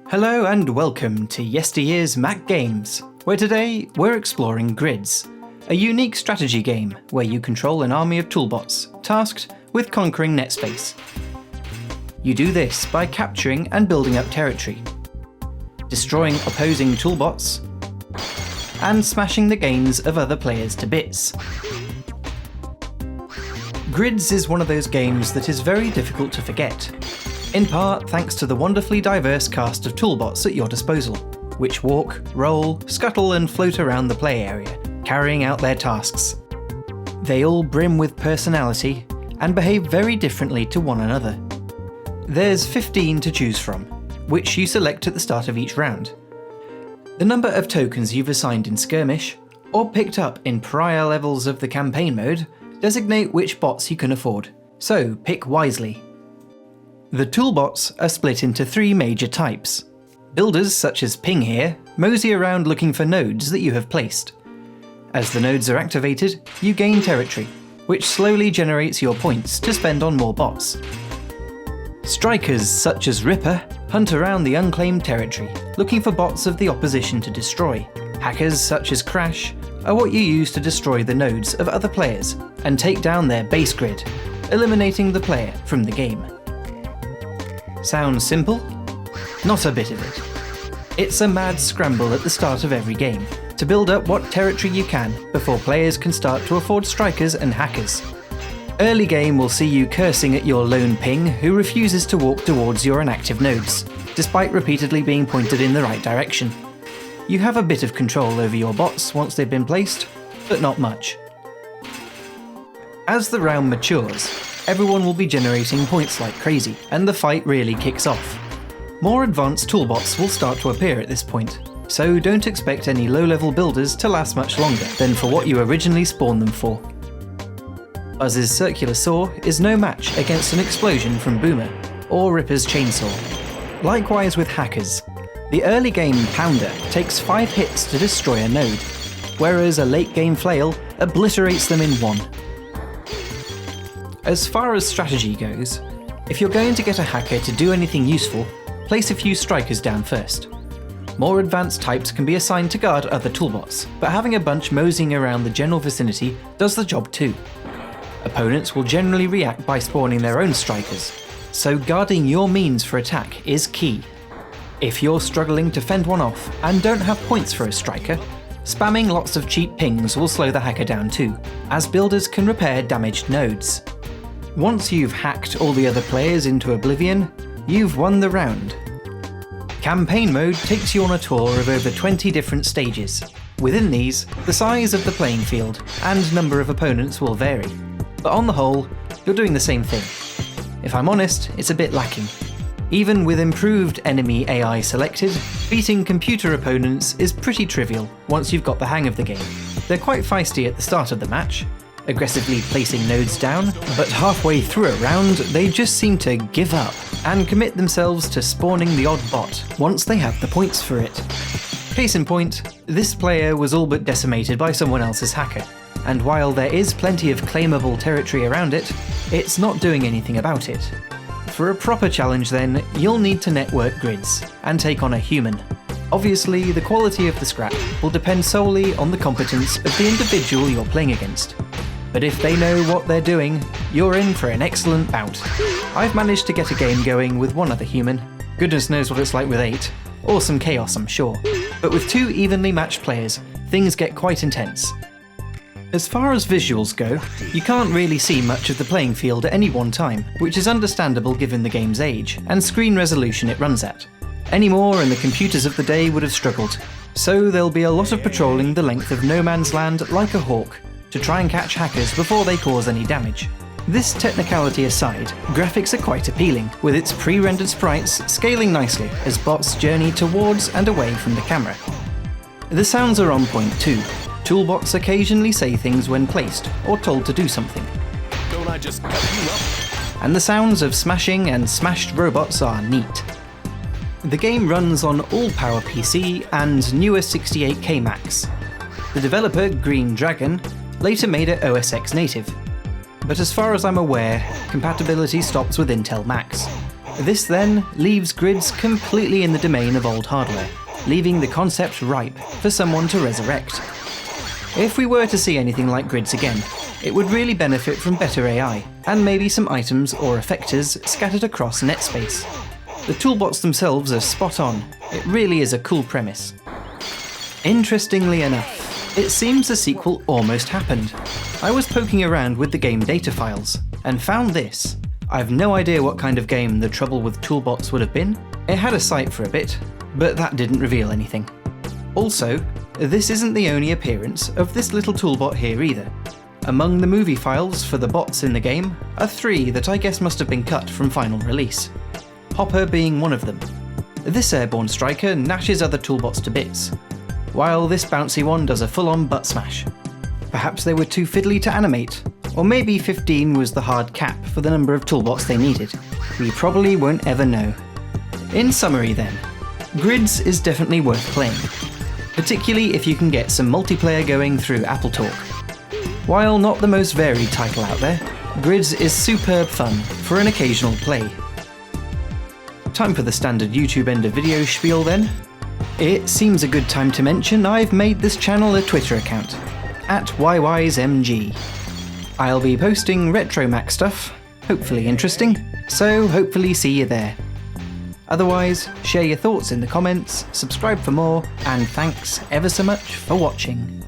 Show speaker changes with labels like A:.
A: Hello and welcome to Yesteryear's Mac Games, where today we're exploring Gridz, a unique strategy game where you control an army of Toolbots, tasked with conquering Netspace. You do this by capturing and building up territory, destroying opposing Toolbots, and smashing the gains of other players to bits. Gridz is one of those games that is very difficult to forget, in part thanks to the wonderfully diverse cast of Toolbots at your disposal, which walk, roll, scuttle and float around the play area, carrying out their tasks. They all brim with personality and behave very differently to one another. There's 15 to choose from, which you select at the start of each round. The number of tokens you've assigned in Skirmish, or picked up in prior levels of the campaign mode, designate which bots you can afford, so pick wisely. The Toolbots are split into 3 major types. Builders such as Ping here mosey around looking for nodes that you have placed. As the nodes are activated, you gain territory, which slowly generates your points to spend on more bots. Strikers such as Ripper hunt around the unclaimed territory, looking for bots of the opposition to destroy. Hackers such as Crash are what you use to destroy the nodes of other players and take down their base grid, eliminating the player from the game. Sounds simple? Not a bit of it. It's a mad scramble at the start of every game to build up what territory you can before players can start to afford strikers and hackers. Early game will see you cursing at your lone Ping who refuses to walk towards your inactive nodes, despite repeatedly being pointed in the right direction. You have a bit of control over your bots once they've been placed, but not much. As the round matures, everyone will be generating points like crazy, and the fight really kicks off. More advanced Toolbots will start to appear at this point, so don't expect any low-level builders to last much longer than for what you originally spawned them for. Buzz's circular saw is no match against an explosion from Boomer, or Ripper's chainsaw. Likewise with hackers. The early game Pounder takes 5 hits to destroy a node, whereas a late game flail obliterates them in 1. As far as strategy goes, if you're going to get a hacker to do anything useful, place a few strikers down first. More advanced types can be assigned to guard other Toolbots, but having a bunch moseying around the general vicinity does the job too. Opponents will generally react by spawning their own strikers, so guarding your means for attack is key. If you're struggling to fend one off and don't have points for a striker, spamming lots of cheap pings will slow the hacker down too, as builders can repair damaged nodes. Once you've hacked all the other players into oblivion, you've won the round. Campaign mode takes you on a tour of over 20 different stages. Within these, the size of the playing field and number of opponents will vary, but on the whole, you're doing the same thing. If I'm honest, it's a bit lacking. Even with improved enemy AI selected, beating computer opponents is pretty trivial once you've got the hang of the game. They're quite feisty at the start of the match, aggressively placing nodes down, but halfway through a round they just seem to give up and commit themselves to spawning the odd bot once they have the points for it. Case in point, this player was all but decimated by someone else's hacker, and while there is plenty of claimable territory around it, it's not doing anything about it. For a proper challenge then, you'll need to network Gridz and take on a human. Obviously, the quality of the scrap will depend solely on the competence of the individual you're playing against. But if they know what they're doing, you're in for an excellent bout. I've managed to get a game going with one other human. Goodness knows what it's like with 8. Awesome chaos, I'm sure. But with 2 evenly matched players, things get quite intense. As far as visuals go, you can't really see much of the playing field at any one time, which is understandable given the game's age and screen resolution it runs at. Any more and the computers of the day would have struggled, so there'll be a lot of patrolling the length of no man's land like a hawk, to try and catch hackers before they cause any damage. This technicality aside, graphics are quite appealing, with its pre-rendered sprites scaling nicely as bots journey towards and away from the camera. The sounds are on point too. Toolbots occasionally say things when placed or told to do something.
B: Don't I just cut you up?
A: And the sounds of smashing and smashed robots are neat. The game runs on all-power PC and newer 68K Macs. The developer, Green Dragon, later made it OS X native, but as far as I'm aware, compatibility stops with Intel Macs. This then leaves Gridz completely in the domain of old hardware, leaving the concept ripe for someone to resurrect. If we were to see anything like Gridz again, it would really benefit from better AI, and maybe some items or effectors scattered across Netspace. The Toolbots themselves are spot on, it really is a cool premise. Interestingly enough, it seems the sequel almost happened. I was poking around with the game data files, and found this. I've no idea what kind of game The Trouble with Toolbots would have been. It had a site for a bit, but that didn't reveal anything. Also, this isn't the only appearance of this little toolbot here either. Among the movie files for the bots in the game are 3 that I guess must have been cut from final release, Hopper being one of them. This airborne striker gnashes other toolbots to bits, while this bouncy one does a full-on butt smash. Perhaps they were too fiddly to animate, or maybe 15 was the hard cap for the number of toolbots they needed. We probably won't ever know. In summary then, Gridz is definitely worth playing, particularly if you can get some multiplayer going through Apple Talk. While not the most varied title out there, Gridz is superb fun for an occasional play. Time for the standard YouTube end of video spiel then. It seems a good time to mention I've made this channel a Twitter account, @YYsMG. I'll be posting retro Mac stuff, hopefully interesting, so hopefully see you there. Otherwise, share your thoughts in the comments, subscribe for more, and thanks ever so much for watching.